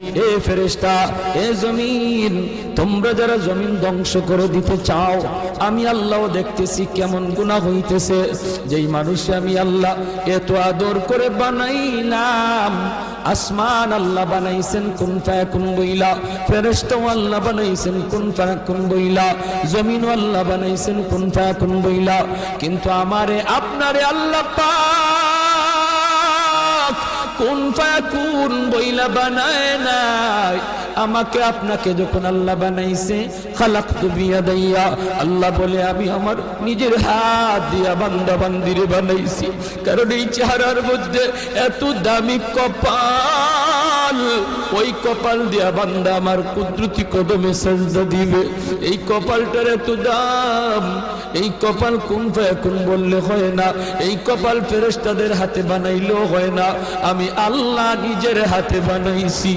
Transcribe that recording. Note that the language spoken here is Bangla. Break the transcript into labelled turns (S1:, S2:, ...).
S1: এ ফেরেশতা, এ জমিন, তোমরা যারা জমিন ধ্বংস করে দিতে চাও, আমি আল্লাহ দেখতেছি কেমন গুনাহ হইতেছে। যেই মানুষে আমি আল্লাহ এত আদর করে বানাইলাম, আসমান আল্লাহ বানাইছেন কুন ফায়াকুন বইলা, ফেরেশতাও আল্লাহ বানাইছেন কুন ফায়াকুন বইলা, জমিন আল্লাহ বানাইছেন কুন ফায়াকুন বইলা, কিন্তু আমারে আপনারে আল্লাহ পাক কুন ফায়াকুন বইলা বানায় নাই। আমাকে আপনাকে যখন আল্লাহ বানাইছে, খালাকতু বিয়াদাইয়া, আল্লাহ বলে আমি আমার নিজের হাত দিয়া বান্দা বান্দিরে বানাইছি। কারণ এই চেহারার মধ্যে এত দামি কপাল, ওই কপাল দিয়া বান্দা আমার কুদরতি কদমে সাজদা দিবে। এই কপালটার এত দাম, এই কপাল কুন ফায়াকুন বললে হয় না, এই কপাল ফেরেশতাদের হাতে বানাইলেও হয় না, আমি আল্লাহ নিজের হাতে বানাইছি।